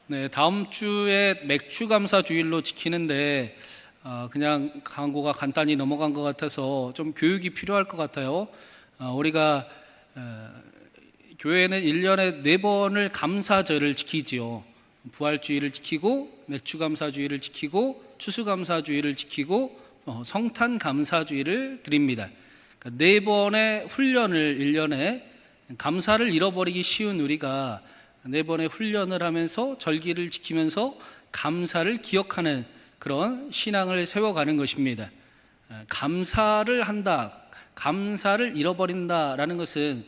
네, 다음 주에 맥주 감사 주일로 지키는데 그냥 광고가 간단히 넘어간 것 같아서 좀 교육이 필요할 것 같아요. 우리가 교회는 1년에 4번을 감사절을 지키지요. 부활주일을 지키고 맥주 감사주일을 지키고 추수감사주일을 지키고 성탄감사주일을 드립니다. 그러니까 4번의 훈련을 1년에 감사를 잃어버리기 쉬운 우리가 4번의 훈련을 하면서 절기를 지키면서 감사를 기억하는 그런 신앙을 세워가는 것입니다. 감사를 한다, 감사를 잃어버린다라는 것은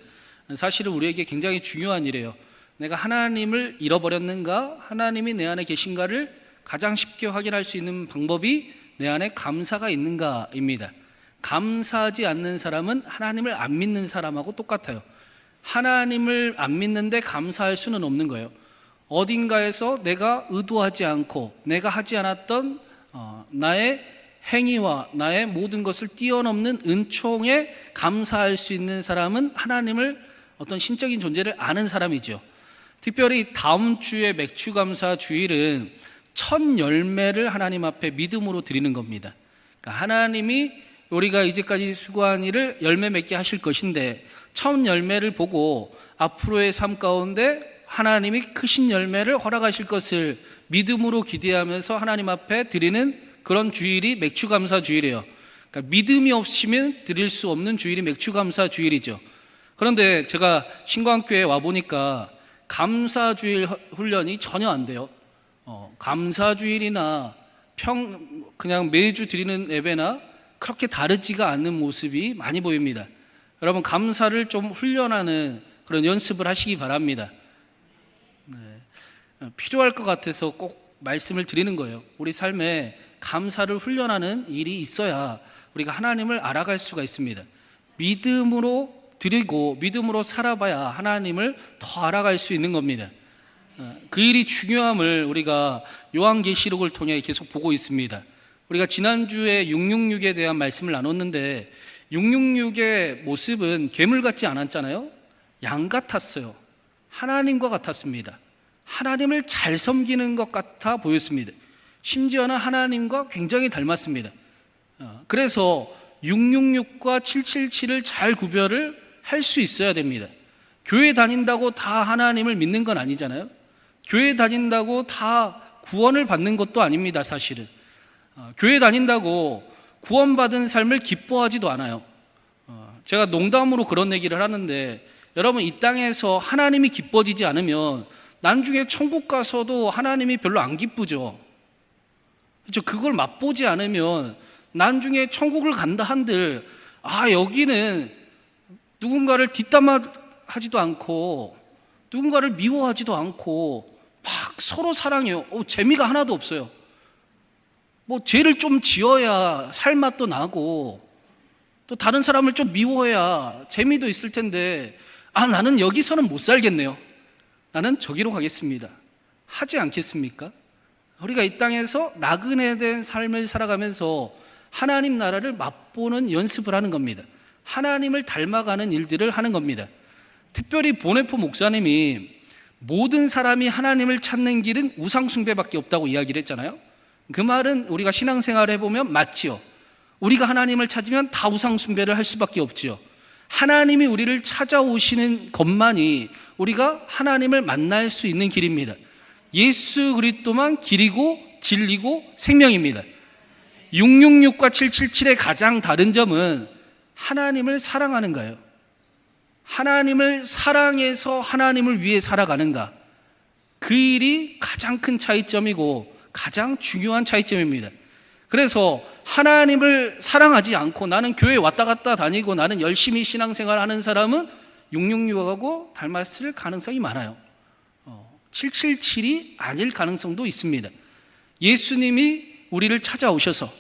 사실은 우리에게 굉장히 중요한 일이에요. 내가 하나님을 잃어버렸는가, 하나님이 내 안에 계신가를 가장 쉽게 확인할 수 있는 방법이 내 안에 감사가 있는가입니다. 감사하지 않는 사람은 하나님을 안 믿는 사람하고 똑같아요. 하나님을 안 믿는데 감사할 수는 없는 거예요. 어딘가에서 내가 의도하지 않고 내가 하지 않았던 나의 행위와 나의 모든 것을 뛰어넘는 은총에 감사할 수 있는 사람은 하나님을 어떤 신적인 존재를 아는 사람이죠. 특별히 다음 주에 맥주감사 주일은 첫 열매를 하나님 앞에 믿음으로 드리는 겁니다. 그러니까 하나님이 우리가 이제까지 수고한 일을 열매 맺게 하실 것인데 첫 열매를 보고 앞으로의 삶 가운데 하나님이 크신 열매를 허락하실 것을 믿음으로 기대하면서 하나님 앞에 드리는 그런 주일이 맥주감사 주일이에요. 그러니까 믿음이 없으면 드릴 수 없는 주일이 맥주감사 주일이죠. 그런데 제가 신광교회에 와보니까 감사주일 훈련이 전혀 안 돼요. 감사주일이나 그냥 매주 드리는 예배나 그렇게 다르지가 않는 모습이 많이 보입니다. 여러분, 감사를 좀 훈련하는 그런 연습을 하시기 바랍니다. 필요할 것 같아서 꼭 말씀을 드리는 거예요. 우리 삶에 감사를 훈련하는 일이 있어야 우리가 하나님을 알아갈 수가 있습니다. 믿음으로 드리고 믿음으로 살아봐야 하나님을 더 알아갈 수 있는 겁니다. 그 일이 중요함을 우리가 요한계시록을 통해 계속 보고 있습니다. 우리가 지난주에 666에 대한 말씀을 나눴는데 666의 모습은 괴물 같지 않았잖아요. 양 같았어요. 하나님과 같았습니다. 하나님을 잘 섬기는 것 같아 보였습니다. 심지어는 하나님과 굉장히 닮았습니다. 그래서 666과 777을 잘 구별을 할 수 있어야 됩니다. 교회 다닌다고 다 하나님을 믿는 건 아니잖아요. 교회 다닌다고 다 구원을 받는 것도 아닙니다, 사실은. 교회 다닌다고 구원받은 삶을 기뻐하지도 않아요. 제가 농담으로 그런 얘기를 하는데 여러분, 이 땅에서 하나님이 기뻐지지 않으면 나중에 천국 가서도 하나님이 별로 안 기쁘죠. 그렇죠? 그걸 맛보지 않으면 나중에 천국을 간다 한들 여기는 누군가를 뒷담화하지도 않고 누군가를 미워하지도 않고 막 서로 사랑해요. 재미가 하나도 없어요. 뭐 죄를 좀 지어야 살맛도 나고 또 다른 사람을 좀 미워해야 재미도 있을 텐데 나는 여기서는 못 살겠네요. 나는 저기로 가겠습니다. 하지 않겠습니까? 우리가 이 땅에서 나그네된 삶을 살아가면서 하나님 나라를 맛보는 연습을 하는 겁니다. 하나님을 닮아가는 일들을 하는 겁니다. 특별히 보네포 목사님이 모든 사람이 하나님을 찾는 길은 우상숭배밖에 없다고 이야기를 했잖아요. 그 말은 우리가 신앙생활을 해보면 맞지요. 우리가 하나님을 찾으면 다 우상숭배를 할 수밖에 없지요. 하나님이 우리를 찾아오시는 것만이 우리가 하나님을 만날 수 있는 길입니다. 예수 그리스도만 길이고 진리고 생명입니다. 666과 777의 가장 다른 점은 하나님을 사랑하는 거예요. 하나님을 사랑해서 하나님을 위해 살아가는가. 그 일이 가장 큰 차이점이고 가장 중요한 차이점입니다. 그래서 하나님을 사랑하지 않고 나는 교회에 왔다 갔다 다니고 나는 열심히 신앙생활 하는 사람은 666하고 닮았을 가능성이 많아요. 777이 아닐 가능성도 있습니다. 예수님이 우리를 찾아오셔서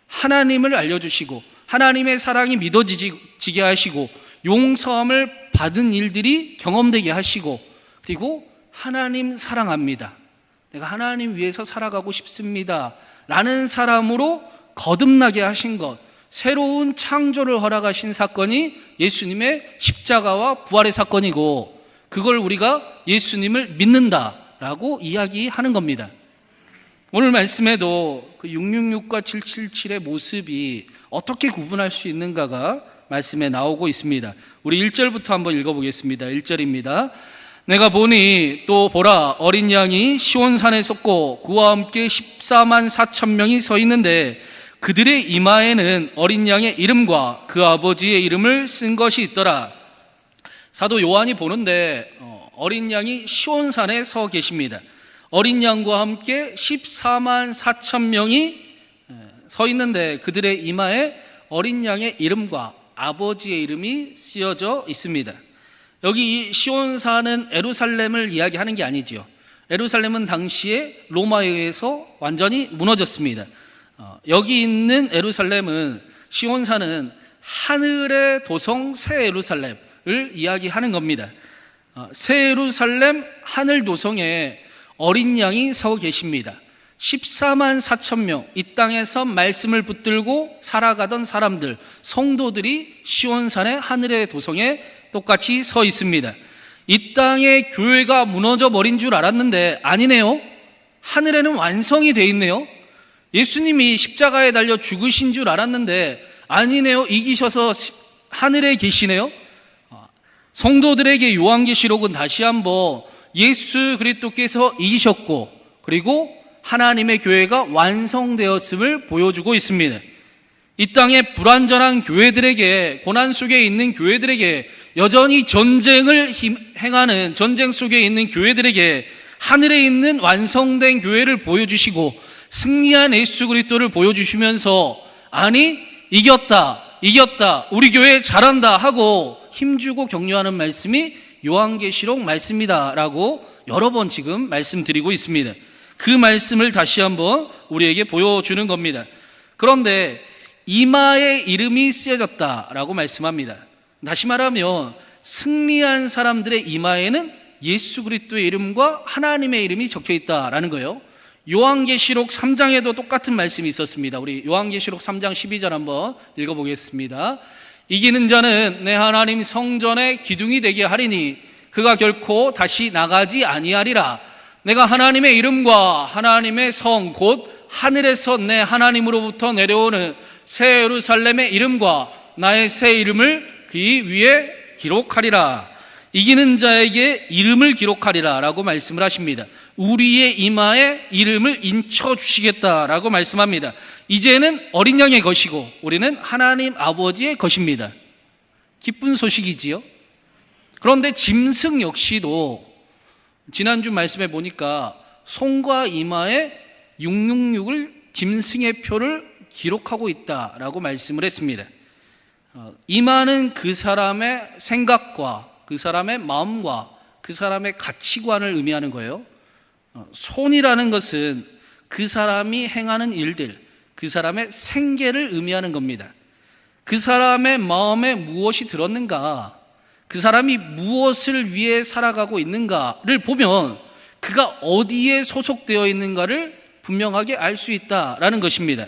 하나님을 알려주시고 하나님의 사랑이 믿어지게 하시고 용서함을 받은 일들이 경험되게 하시고 그리고 하나님 사랑합니다. 내가 하나님 위해서 살아가고 싶습니다. 라는 사람으로 거듭나게 하신 것, 새로운 창조를 허락하신 사건이 예수님의 십자가와 부활의 사건이고 그걸 우리가 예수님을 믿는다 라고 이야기하는 겁니다. 오늘 말씀에도 그 666과 777의 모습이 어떻게 구분할 수 있는가가 말씀에 나오고 있습니다. 우리 1절부터 한번 읽어보겠습니다. 1절입니다. 내가 보니 또 보라 어린 양이 시온산에 섰고 그와 함께 14만 4천 명이 서 있는데 그들의 이마에는 어린 양의 이름과 그 아버지의 이름을 쓴 것이 있더라. 사도 요한이 보는데 어린 양이 시온산에 서 계십니다. 어린 양과 함께 14만 4천 명이 서 있는데 그들의 이마에 어린 양의 이름과 아버지의 이름이 쓰여져 있습니다. 여기 이 시온산은 예루살렘을 이야기하는 게 아니지요. 예루살렘은 당시에 로마에 의해서 완전히 무너졌습니다. 여기 있는 예루살렘은 시온산은 하늘의 도성 새 예루살렘을 이야기하는 겁니다. 새 예루살렘 하늘 도성에 어린 양이 서 계십니다. 14만 4천 명, 이 땅에서 말씀을 붙들고 살아가던 사람들, 성도들이 시온산의 하늘의 도성에 똑같이 서 있습니다. 이 땅에 교회가 무너져 버린 줄 알았는데 아니네요. 하늘에는 완성이 돼 있네요. 예수님이 십자가에 달려 죽으신 줄 알았는데 아니네요. 이기셔서 하늘에 계시네요. 성도들에게 요한계시록은 다시 한번 예수 그리스도께서 이기셨고 그리고 하나님의 교회가 완성되었음을 보여주고 있습니다. 이 땅의 불완전한 교회들에게, 고난 속에 있는 교회들에게, 여전히 전쟁을 행하는 전쟁 속에 있는 교회들에게 하늘에 있는 완성된 교회를 보여주시고 승리한 예수 그리스도를 보여주시면서 아니 이겼다 우리 교회 잘한다 하고 힘주고 격려하는 말씀이 요한계시록 말씀이다 라고 여러 번 지금 말씀드리고 있습니다. 그 말씀을 다시 한번 우리에게 보여주는 겁니다. 그런데 이마에 이름이 쓰여졌다라고 말씀합니다. 다시 말하면 승리한 사람들의 이마에는 예수 그리스도의 이름과 하나님의 이름이 적혀 있다라는 거예요. 요한계시록 3장에도 똑같은 말씀이 있었습니다. 우리 요한계시록 3장 12절 한번 읽어보겠습니다. 이기는 자는 내 하나님 성전의 기둥이 되게 하리니 그가 결코 다시 나가지 아니하리라. 내가 하나님의 이름과 하나님의 성 곧 하늘에서 내 하나님으로부터 내려오는 새 예루살렘의 이름과 나의 새 이름을 그 위에 기록하리라. 이기는 자에게 이름을 기록하리라 라고 말씀을 하십니다. 우리의 이마에 이름을 인쳐주시겠다라고 말씀합니다. 이제는 어린 양의 것이고 우리는 하나님 아버지의 것입니다. 기쁜 소식이지요. 그런데 짐승 역시도 지난주 말씀에 보니까 손과 이마에 666을 짐승의 표를 기록하고 있다라고 말씀을 했습니다. 이마는 그 사람의 생각과 그 사람의 마음과 그 사람의 가치관을 의미하는 거예요. 손이라는 것은 그 사람이 행하는 일들, 그 사람의 생계를 의미하는 겁니다. 그 사람의 마음에 무엇이 들었는가, 그 사람이 무엇을 위해 살아가고 있는가를 보면 그가 어디에 소속되어 있는가를 분명하게 알 수 있다라는 것입니다.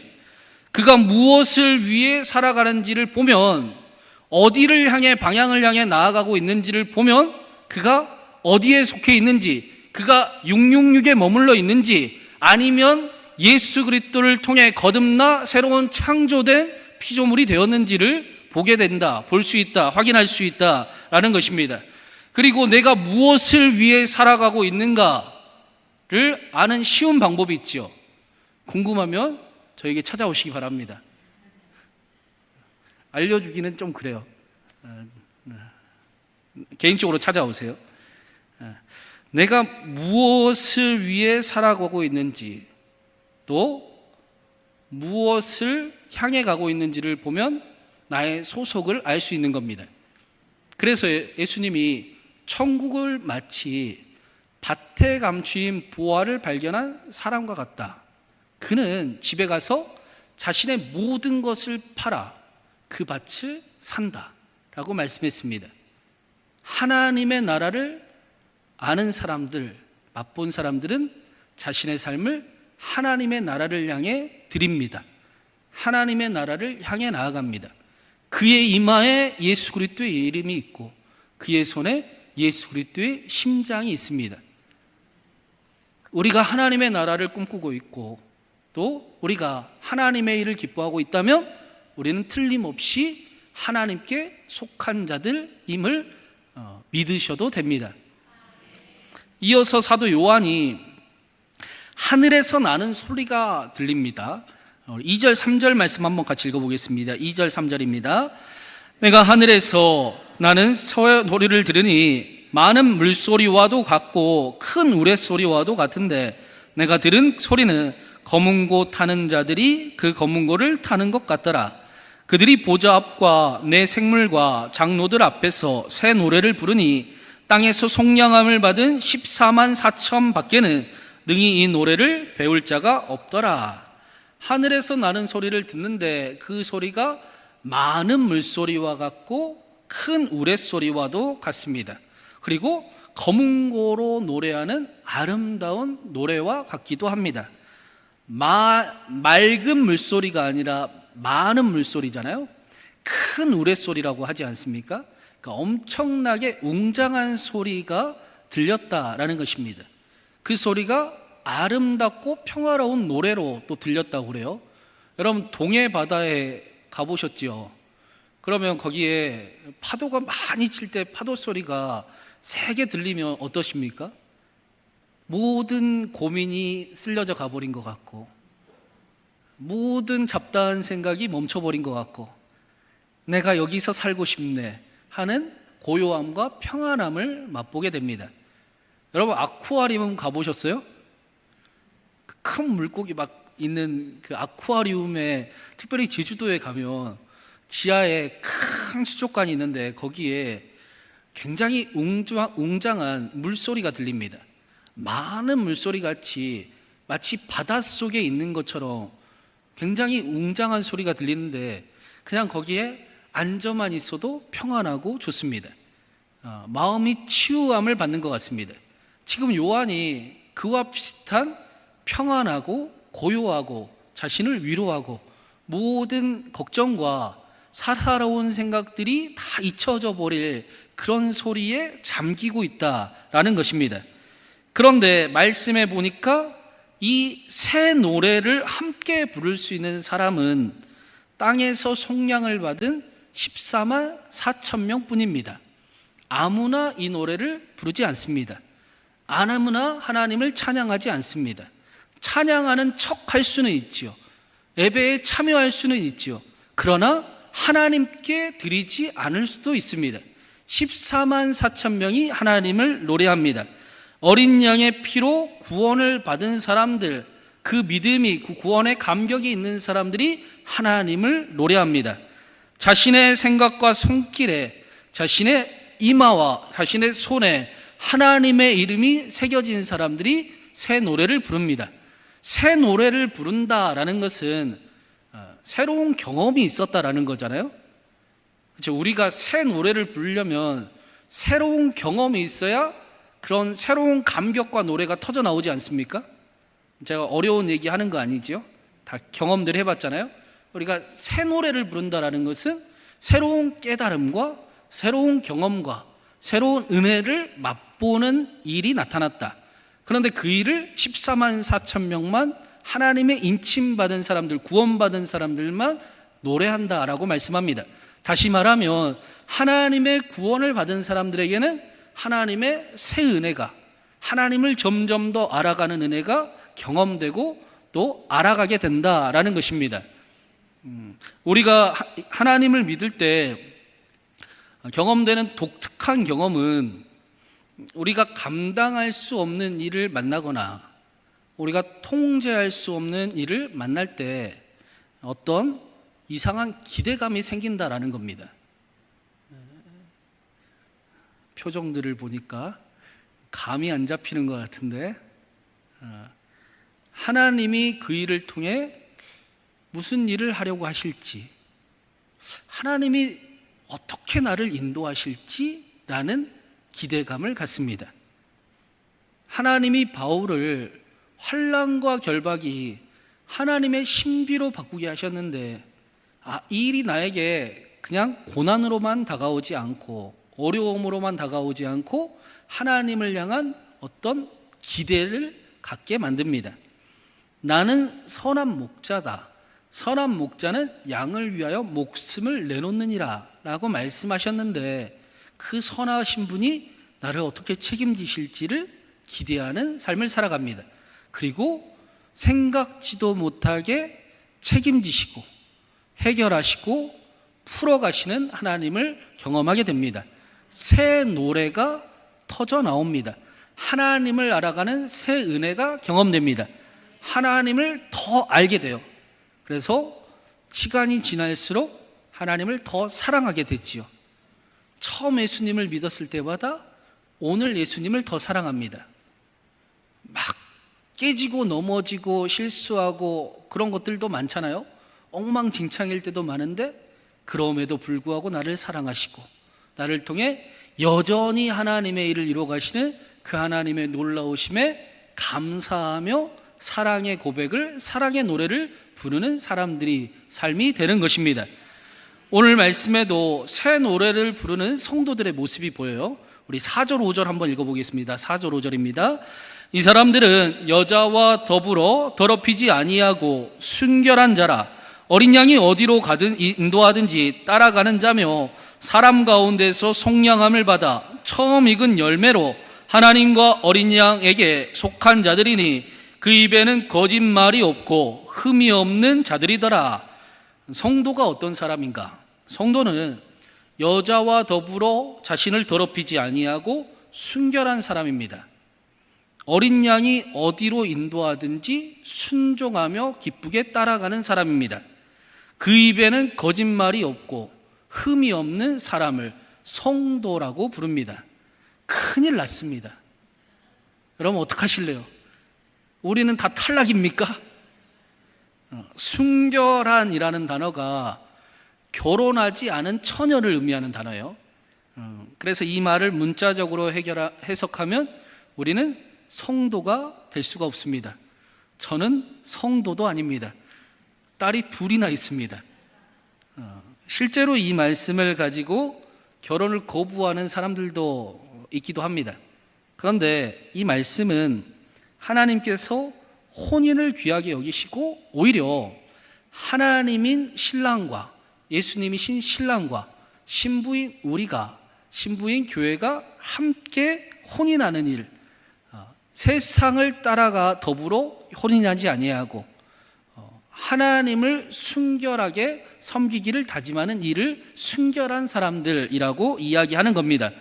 그가 무엇을 위해 살아가는지를 보면, 어디를 향해 방향을 향해 나아가고 있는지를 보면 그가 어디에 속해 있는지, 그가 666에 머물러 있는지 아니면 예수 그리스도를 통해 거듭나 새로운 창조된 피조물이 되었는지를 보게 된다, 볼 수 있다, 확인할 수 있다라는 것입니다. 그리고 내가 무엇을 위해 살아가고 있는가를 아는 쉬운 방법이 있죠. 궁금하면 저에게 찾아오시기 바랍니다. 알려주기는 좀 그래요. 개인적으로 찾아오세요. 내가 무엇을 위해 살아가고 있는지, 또 무엇을 향해 가고 있는지를 보면 나의 소속을 알 수 있는 겁니다. 그래서 예수님이 천국을 마치 밭에 감추인 보화를 발견한 사람과 같다. 그는 집에 가서 자신의 모든 것을 팔아 그 밭을 산다 라고 말씀했습니다. 하나님의 나라를 아는 사람들, 맛본 사람들은 자신의 삶을 하나님의 나라를 향해 드립니다. 하나님의 나라를 향해 나아갑니다. 그의 이마에 예수 그리스도의 이름이 있고 그의 손에 예수 그리스도의 심장이 있습니다. 우리가 하나님의 나라를 꿈꾸고 있고 또 우리가 하나님의 일을 기뻐하고 있다면 우리는 틀림없이 하나님께 속한 자들임을 믿으셔도 됩니다. 이어서 사도 요한이 하늘에서 나는 소리가 들립니다. 2절 3절 말씀 한번 같이 읽어보겠습니다. 2절 3절입니다. 내가 하늘에서 나는 소리를 들으니 많은 물소리와도 같고 큰 우레소리와도 같은데 내가 들은 소리는 검은 고 타는 자들이 그 검은 고를 타는 것 같더라. 그들이 보좌 앞과 내 생물과 장로들 앞에서 새 노래를 부르니 땅에서 속량함을 받은 14만 4천 밖에는 능히 이 노래를 배울 자가 없더라. 하늘에서 나는 소리를 듣는데 그 소리가 많은 물소리와 같고 큰 우레소리와도 같습니다. 그리고 검은 고로 노래하는 아름다운 노래와 같기도 합니다. 맑은 물소리가 아니라 많은 물소리잖아요. 큰 우레소리라고 하지 않습니까? 그러니까 엄청나게 웅장한 소리가 들렸다라는 것입니다. 그 소리가 아름답고 평화로운 노래로 또 들렸다고 그래요. 여러분 동해 바다에 가보셨죠? 그러면 거기에 파도가 많이 칠 때 파도 소리가 세게 들리면 어떠십니까? 모든 고민이 쓸려져 가버린 것 같고 모든 잡다한 생각이 멈춰버린 것 같고 내가 여기서 살고 싶네 하는 고요함과 평안함을 맛보게 됩니다. 여러분 아쿠아리움 가보셨어요? 큰 물고기 막 있는 그 아쿠아리움에 특별히 제주도에 가면 지하에 큰 수족관이 있는데 거기에 굉장히 웅장한 물소리가 들립니다. 많은 물소리 같이 마치 바닷속에 있는 것처럼 굉장히 웅장한 소리가 들리는데 그냥 거기에 앉아만 있어도 평안하고 좋습니다. 마음이 치유함을 받는 것 같습니다. 지금 요한이 그와 비슷한 평안하고 고요하고 자신을 위로하고 모든 걱정과 사사로운 생각들이 다 잊혀져 버릴 그런 소리에 잠기고 있다라는 것입니다. 그런데 말씀해 보니까 이 새 노래를 함께 부를 수 있는 사람은 땅에서 속량을 받은 14만 4천 명 뿐입니다. 아무나 이 노래를 부르지 않습니다. 아무나 하나님을 찬양하지 않습니다. 찬양하는 척 할 수는 있지요. 예배에 참여할 수는 있지요. 그러나 하나님께 드리지 않을 수도 있습니다. 14만 4천 명이 하나님을 노래합니다. 어린 양의 피로 구원을 받은 사람들, 그 믿음이, 그 구원의 감격이 있는 사람들이 하나님을 노래합니다. 자신의 생각과 손길에, 자신의 이마와 자신의 손에 하나님의 이름이 새겨진 사람들이 새 노래를 부릅니다. 새 노래를 부른다라는 것은 새로운 경험이 있었다라는 거잖아요. 그렇죠? 우리가 새 노래를 부르려면 새로운 경험이 있어야 그런 새로운 감격과 노래가 터져 나오지 않습니까? 제가 어려운 얘기 하는 거 아니죠? 다 경험들 해봤잖아요. 우리가 새 노래를 부른다라는 것은 새로운 깨달음과 새로운 경험과 새로운 은혜를 맛보는 일이 나타났다. 그런데 그 일을 14만 4천 명만 하나님의 인침받은 사람들, 구원받은 사람들만 노래한다라고 말씀합니다. 다시 말하면 하나님의 구원을 받은 사람들에게는 하나님의 새 은혜가, 하나님을 점점 더 알아가는 은혜가 경험되고 또 알아가게 된다라는 것입니다. 우리가 하나님을 믿을 때 경험되는 독특한 경험은 우리가 감당할 수 없는 일을 만나거나 우리가 통제할 수 없는 일을 만날 때 어떤 이상한 기대감이 생긴다라는 겁니다. 표정들을 보니까 감이 안 잡히는 것 같은데 하나님이 그 일을 통해 무슨 일을 하려고 하실지, 하나님이 어떻게 나를 인도하실지라는 기대감을 갖습니다. 하나님이 바울을 환난과 결박이 하나님의 신비로 바꾸게 하셨는데 이 일이 나에게 그냥 고난으로만 다가오지 않고 어려움으로만 다가오지 않고 하나님을 향한 어떤 기대를 갖게 만듭니다. 나는 선한 목자다. 선한 목자는 양을 위하여 목숨을 내놓느니라 라고 말씀하셨는데, 그 선하신 분이 나를 어떻게 책임지실지를 기대하는 삶을 살아갑니다. 그리고 생각지도 못하게 책임지시고 해결하시고 풀어가시는 하나님을 경험하게 됩니다. 새 노래가 터져 나옵니다. 하나님을 알아가는 새 은혜가 경험됩니다. 하나님을 더 알게 돼요. 그래서 시간이 지날수록 하나님을 더 사랑하게 됐지요. 처음 예수님을 믿었을 때보다 오늘 예수님을 더 사랑합니다. 막 깨지고 넘어지고 실수하고 그런 것들도 많잖아요. 엉망진창일 때도 많은데 그럼에도 불구하고 나를 사랑하시고 나를 통해 여전히 하나님의 일을 이루어 가시는 그 하나님의 놀라우심에 감사하며 사랑의 고백을, 사랑의 노래를 부르는 사람들이 삶이 되는 것입니다. 오늘 말씀에도 새 노래를 부르는 성도들의 모습이 보여요. 우리 4절 5절 한번 읽어보겠습니다. 4절 5절입니다. 이 사람들은 여자와 더불어 더럽히지 아니하고 순결한 자라. 어린 양이 어디로 가든 인도하든지 따라가는 자며 사람 가운데서 속량함을 받아 처음 익은 열매로 하나님과 어린 양에게 속한 자들이니 그 입에는 거짓말이 없고 흠이 없는 자들이더라. 성도가 어떤 사람인가? 성도는 여자와 더불어 자신을 더럽히지 아니하고 순결한 사람입니다. 어린 양이 어디로 인도하든지 순종하며 기쁘게 따라가는 사람입니다. 그 입에는 거짓말이 없고 흠이 없는 사람을 성도라고 부릅니다. 큰일 났습니다. 여러분 어떡하실래요? 우리는 다 탈락입니까? 순결한이라는 단어가 결혼하지 않은 처녀를 의미하는 단어예요. 그래서 이 말을 문자적으로 해석하면 우리는 성도가 될 수가 없습니다. 저는 성도도 아닙니다. 딸이 둘이나 있습니다. 실제로 이 말씀을 가지고 결혼을 거부하는 사람들도 있기도 합니다. 그런데 이 말씀은 하나님께서 혼인을 귀하게 여기시고 오히려 하나님인 신랑과 예수님이신 신랑과 신부인 우리가, 신부인 교회가 함께 혼인하는 일, 세상을 따라가 더불어 혼인하지 아니하고 하나님을 순결하게 섬기기를 다짐하는 일을 순결한 사람들이라고 이야기하는 겁니다.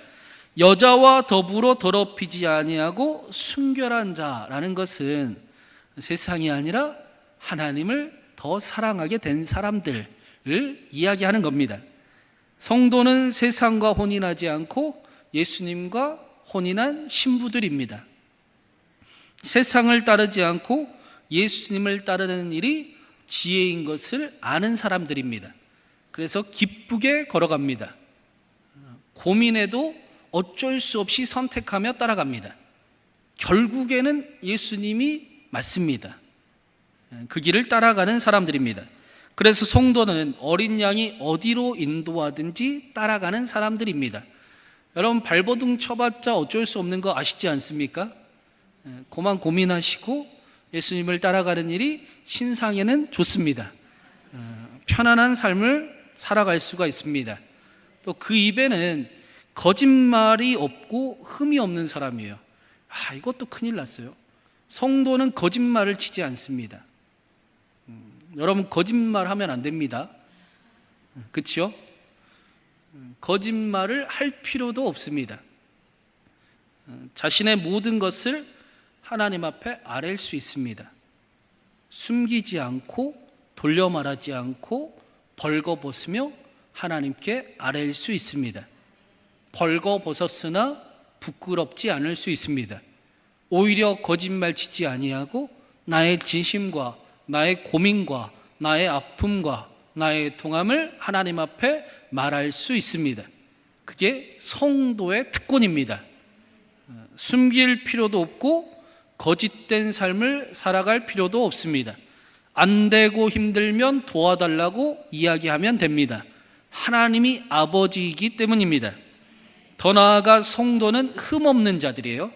여자와 더불어 더럽히지 아니하고 순결한 자라는 것은 세상이 아니라 하나님을 더 사랑하게 된 사람들을 이야기하는 겁니다. 성도는 세상과 혼인하지 않고 예수님과 혼인한 신부들입니다. 세상을 따르지 않고 예수님을 따르는 일이 지혜인 것을 아는 사람들입니다. 그래서 기쁘게 걸어갑니다. 고민해도 어쩔 수 없이 선택하며 따라갑니다. 결국에는 예수님이 맞습니다. 그 길을 따라가는 사람들입니다. 그래서 성도는 어린 양이 어디로 인도하든지 따라가는 사람들입니다. 여러분 발버둥 쳐봤자 어쩔 수 없는 거 아시지 않습니까? 그만 고민하시고 예수님을 따라가는 일이 신상에는 좋습니다. 편안한 삶을 살아갈 수가 있습니다. 또 그 입에는 거짓말이 없고 흠이 없는 사람이에요. 이것도 큰일 났어요. 성도는 거짓말을 치지 않습니다. 여러분 거짓말하면 안 됩니다. 그렇죠? 거짓말을 할 필요도 없습니다. 자신의 모든 것을 하나님 앞에 아랠 수 있습니다. 숨기지 않고 돌려 말하지 않고 벌거벗으며 하나님께 아랠 수 있습니다. 벌거벗었으나 부끄럽지 않을 수 있습니다. 오히려 거짓말 치지 아니하고 나의 진심과 나의 고민과 나의 아픔과 나의 동함을 하나님 앞에 말할 수 있습니다. 그게 성도의 특권입니다. 숨길 필요도 없고 거짓된 삶을 살아갈 필요도 없습니다. 안 되고 힘들면 도와달라고 이야기하면 됩니다. 하나님이 아버지이기 때문입니다. 더 나아가 성도는 흠없는 자들이에요.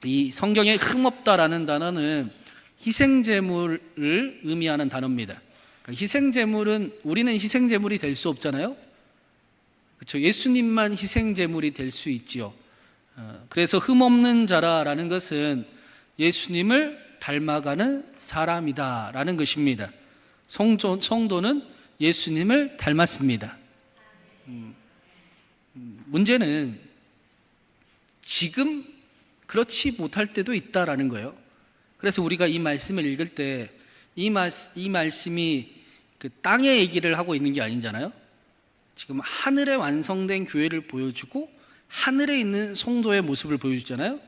이 성경에 흠없다라는 단어는 희생제물을 의미하는 단어입니다. 그러니까 희생제물은, 우리는 희생제물이 될 수 없잖아요. 그렇죠? 예수님만 희생제물이 될 수 있지요. 그래서 흠없는 자라라는 것은 예수님을 닮아가는 사람이다라는 것입니다. 성도는 예수님을 닮았습니다. 문제는 지금 그렇지 못할 때도 있다라는 거예요. 그래서 우리가 이 말씀을 읽을 때 이 말씀이 그 땅의 얘기를 하고 있는 게 아니잖아요. 지금 하늘에 완성된 교회를 보여주고 하늘에 있는 성도의 모습을 보여주잖아요.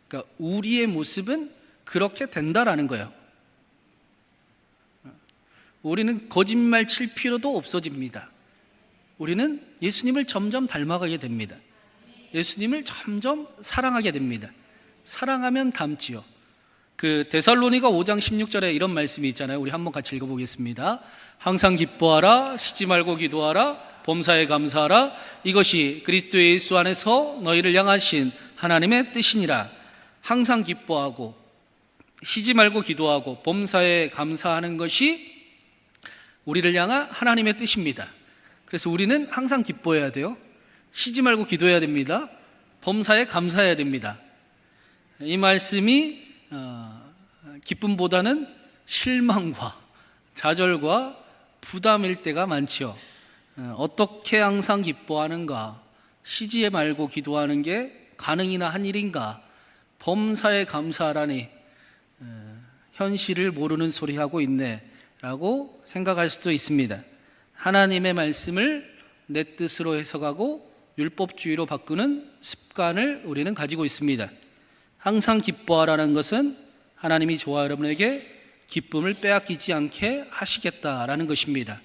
그러니까 우리의 모습은 그렇게 된다라는 거예요. 우리는 거짓말 칠 필요도 없어집니다. 우리는 예수님을 점점 닮아가게 됩니다. 예수님을 점점 사랑하게 됩니다. 사랑하면 닮지요. 그 데살로니가 5장 16절에 이런 말씀이 있잖아요. 우리 한번 같이 읽어보겠습니다. 항상 기뻐하라, 쉬지 말고 기도하라, 범사에 감사하라. 이것이 그리스도 예수 안에서 너희를 향하신 하나님의 뜻이니라. 항상 기뻐하고 쉬지 말고 기도하고 범사에 감사하는 것이 우리를 향한 하나님의 뜻입니다. 그래서 우리는 항상 기뻐해야 돼요. 쉬지 말고 기도해야 됩니다. 범사에 감사해야 됩니다. 이 말씀이 기쁨보다는 실망과 좌절과 부담일 때가 많지요. 어떻게 항상 기뻐하는가? 쉬지 말고 기도하는 게 가능이나 한 일인가? 범사에 감사하라니 현실을 모르는 소리 하고 있네 라고 생각할 수도 있습니다. 하나님의 말씀을 내 뜻으로 해석하고 율법주의로 바꾸는 습관을 우리는 가지고 있습니다. 항상 기뻐하라는 것은 하나님이 저와 여러분에게 기쁨을 빼앗기지 않게 하시겠다라는 것입니다.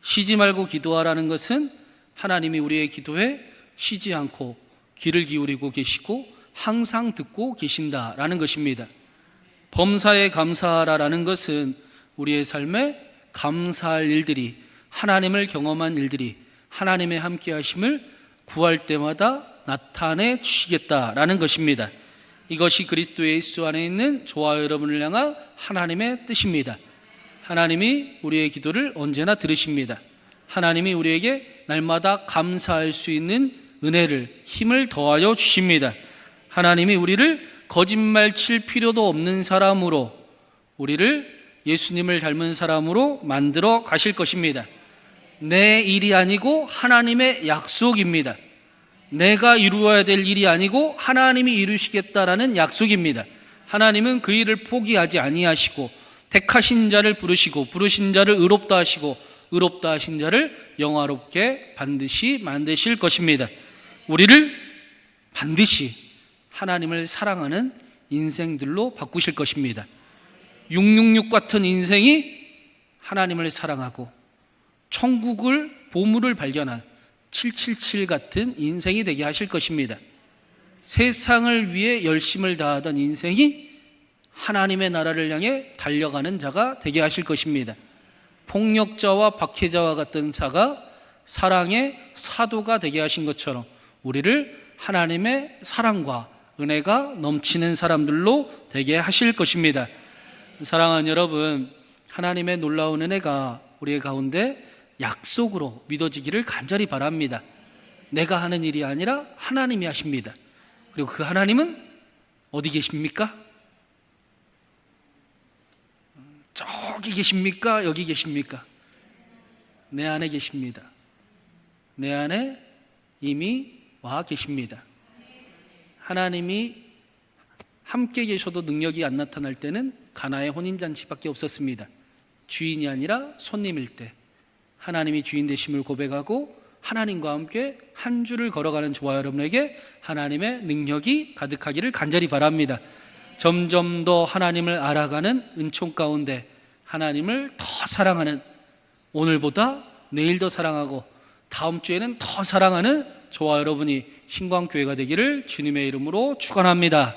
쉬지 말고 기도하라는 것은 하나님이 우리의 기도에 쉬지 않고 귀를 기울이고 계시고 항상 듣고 계신다라는 것입니다. 범사에 감사하라는 것은 우리의 삶에 감사할 일들이, 하나님을 경험한 일들이 하나님의 함께하심을 구할 때마다 나타내 주시겠다라는 것입니다. 이것이 그리스도 예수 안에 있는 저와 여러분을 향한 하나님의 뜻입니다. 하나님이 우리의 기도를 언제나 들으십니다. 하나님이 우리에게 날마다 감사할 수 있는 은혜를, 힘을 더하여 주십니다. 하나님이 우리를 거짓말 칠 필요도 없는 사람으로, 우리를 예수님을 닮은 사람으로 만들어 가실 것입니다. 내 일이 아니고 하나님의 약속입니다. 내가 이루어야 될 일이 아니고 하나님이 이루시겠다라는 약속입니다. 하나님은 그 일을 포기하지 아니하시고 택하신 자를 부르시고 부르신 자를 의롭다 하시고 의롭다 하신 자를 영화롭게 반드시 만드실 것입니다. 우리를 반드시 하나님을 사랑하는 인생들로 바꾸실 것입니다. 666 같은 인생이 하나님을 사랑하고 천국을, 보물을 발견한 777 같은 인생이 되게 하실 것입니다. 세상을 위해 열심을 다하던 인생이 하나님의 나라를 향해 달려가는 자가 되게 하실 것입니다. 폭력자와 박해자와 같은 자가 사랑의 사도가 되게 하신 것처럼 우리를 하나님의 사랑과 은혜가 넘치는 사람들로 되게 하실 것입니다. 사랑하는 여러분, 하나님의 놀라운 은혜가 우리의 가운데 약속으로 믿어지기를 간절히 바랍니다. 내가 하는 일이 아니라 하나님이 하십니다. 그리고 그 하나님은 어디 계십니까? 저기 계십니까? 여기 계십니까? 내 안에 계십니다. 내 안에 이미 와 계십니다. 하나님이 함께 계셔도 능력이 안 나타날 때는 가나의 혼인잔치밖에 없었습니다. 주인이 아니라 손님일 때 하나님이 주인 되심을 고백하고 하나님과 함께 한 줄을 걸어가는 저와 여러분에게 하나님의 능력이 가득하기를 간절히 바랍니다. 점점 더 하나님을 알아가는 은총 가운데 하나님을 더 사랑하는, 오늘보다 내일 더 사랑하고 다음 주에는 더 사랑하는 저와 여러분이 신광교회가 되기를 주님의 이름으로 축원합니다.